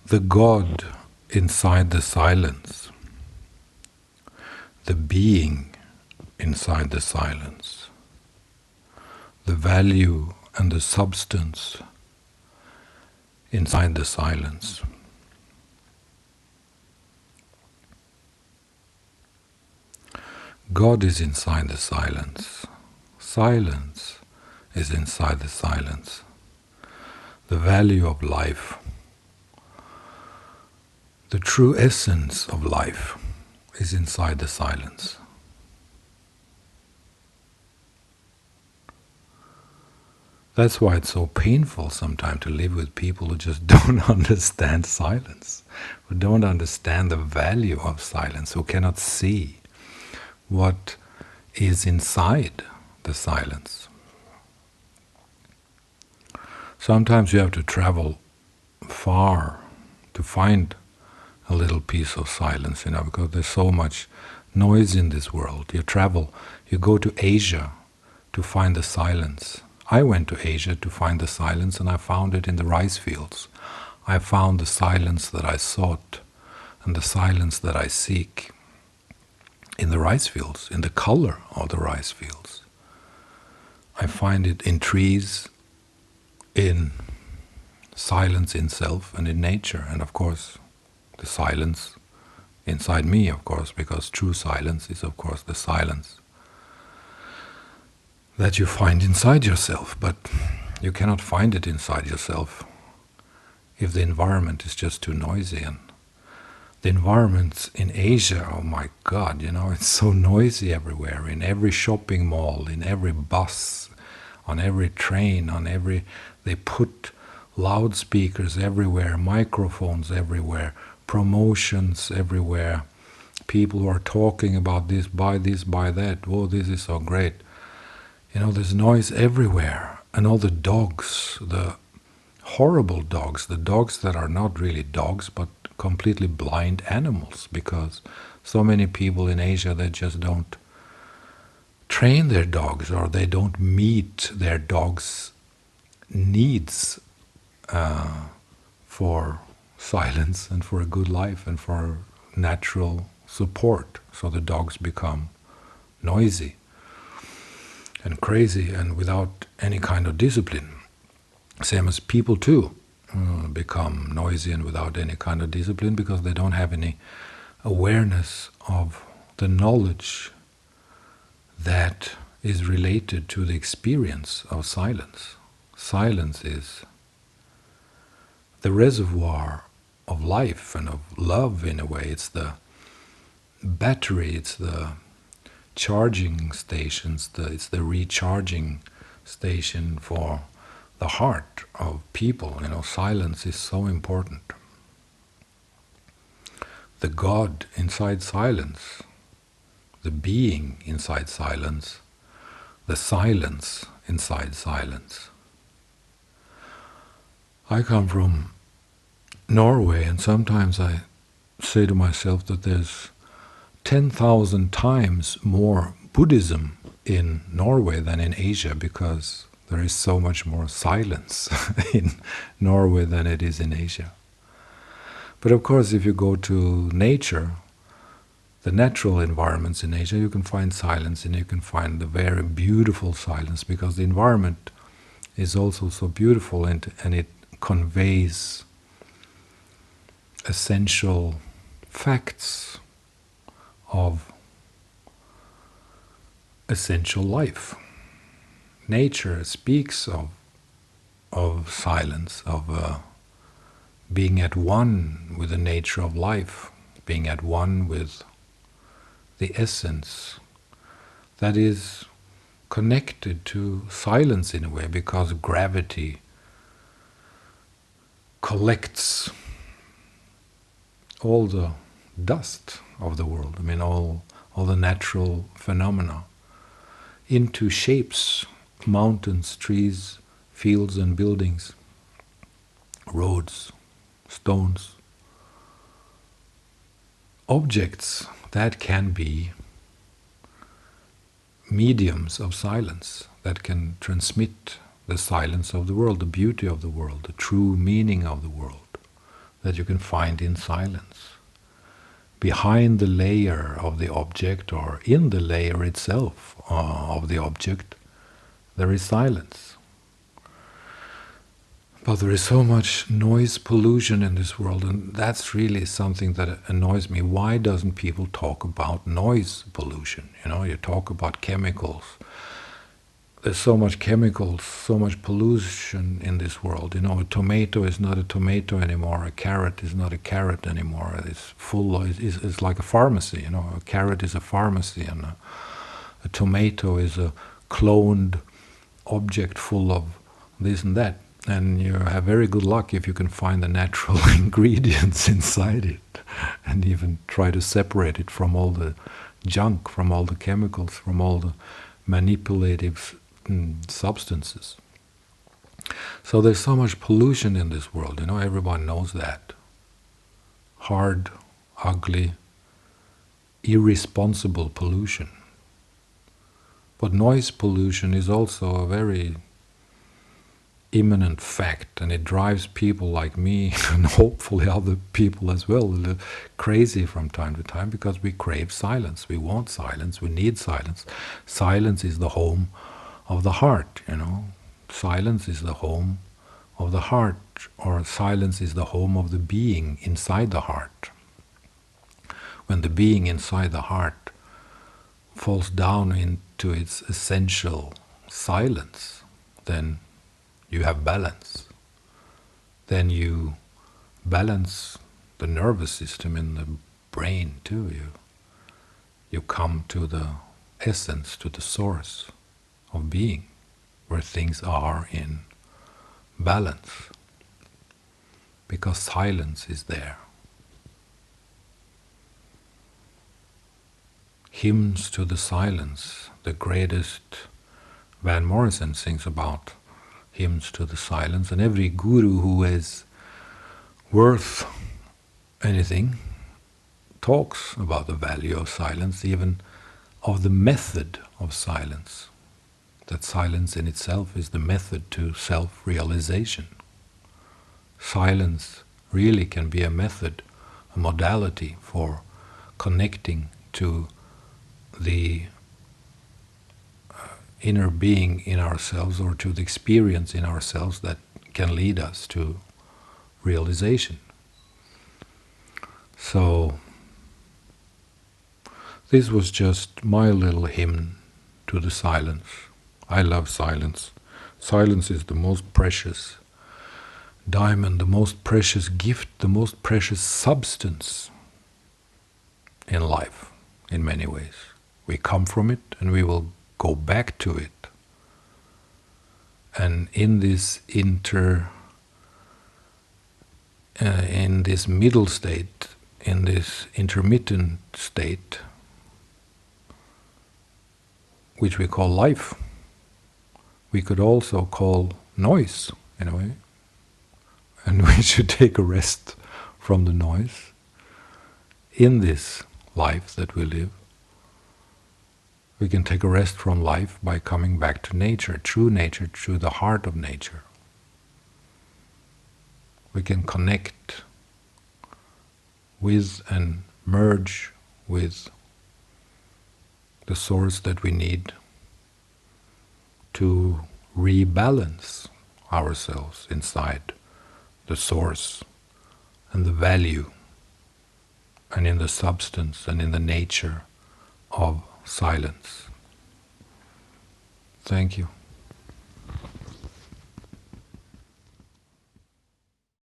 The God inside the silence, the being inside the silence, the value and the substance inside the silence. God is inside the silence. Silence is inside the silence. The value of life, the true essence of life, is inside the silence. That's why it's so painful sometimes to live with people who just don't understand silence, who don't understand the value of silence, who cannot see what is inside the silence. Sometimes you have to travel far to find a little piece of silence, because there's so much noise in this world. You go to Asia to find the silence. I went to Asia to find the silence, and I found it in the rice fields. I found the silence that I sought and the silence that I seek in the rice fields, in the color of the rice fields. I find it in trees, in silence in self and in nature, and of course the silence inside me, of course, because true silence is of course the silence that you find inside yourself, but you cannot find it inside yourself if the environment is just too noisy. And the environment in Asia, oh my God, it's so noisy everywhere, in every shopping mall, in every bus, on every train, they put loudspeakers everywhere, microphones everywhere, promotions everywhere, people who are talking about this, buy that, oh, this is so great. There's noise everywhere, and all the dogs, the horrible dogs, the dogs that are not really dogs, but completely blind animals, because so many people in Asia, they just don't train their dogs, or they don't meet their dogs' needs for silence and for a good life and for natural support. So the dogs become noisy and crazy and without any kind of discipline. Same as people too become noisy and without any kind of discipline, because they don't have any awareness of the knowledge that is related to the experience of silence. Silence is the reservoir of life and of love, in a way. It's the battery, it's the charging stations, it's the recharging station for the heart of people. Silence is so important. The God inside silence, the being inside silence, the silence inside silence. I come from Norway, and sometimes I say to myself that there's 10,000 times more Buddhism in Norway than in Asia, because there is so much more silence in Norway than it is in Asia. But of course, if you go to nature, the natural environments in Asia, you can find silence, and you can find the very beautiful silence, because the environment is also so beautiful, and it conveys essential facts of essential life. Nature speaks of silence, of being at one with the nature of life, being at one with the essence that is connected to silence in a way, because gravity collects all the dust of the world, all the natural phenomena, into shapes, mountains, trees, fields and buildings, roads, stones, objects that can be mediums of silence, that can transmit the silence of the world, the beauty of the world, the true meaning of the world, that you can find in silence. Behind the layer of the object, or in the layer itself of the object, there is silence. But there is so much noise pollution in this world, and that's really something that annoys me. Why doesn't people talk about noise pollution? You talk about chemicals. There's so much chemicals, so much pollution in this world. A tomato is not a tomato anymore. A carrot is not a carrot anymore. It's like a pharmacy. A carrot is a pharmacy, and a tomato is a cloned object full of this and that. And you have very good luck if you can find the natural ingredients inside it, and even try to separate it from all the junk, from all the chemicals, from all the manipulative substances. So there's so much pollution in this world, everyone knows that. Hard, ugly, irresponsible pollution. But noise pollution is also a very imminent fact, and it drives people like me and hopefully other people as well crazy from time to time, because we crave silence. We want silence. We need silence. Silence is the home of the heart. Silence is the home of the heart, or silence is the home of the being inside the heart. When the being inside the heart falls down into its essential silence, then you have balance. Then you balance the nervous system in the brain too. You come to the essence, to the source of being, where things are in balance, because silence is there. Hymns to the silence, the greatest. Van Morrison sings about hymns to the silence, and every guru who is worth anything talks about the value of silence, even of the method of silence. That silence in itself is the method to self-realization. Silence really can be a method, a modality for connecting to the inner being in ourselves, or to the experience in ourselves that can lead us to realization. So this was just my little hymn to the silence. I love silence. Silence is the most precious diamond, the most precious gift, the most precious substance in life, in many ways. We come from it and we will go back to it. And in this in this middle state, in this intermittent state, which we call life, we could also call noise, in a way. And we should take a rest from the noise in this life that we live. We can take a rest from life by coming back to nature, to the heart of nature. We can connect with and merge with the source that we need to rebalance ourselves inside the source and the value and in the substance and in the nature of silence. Thank you.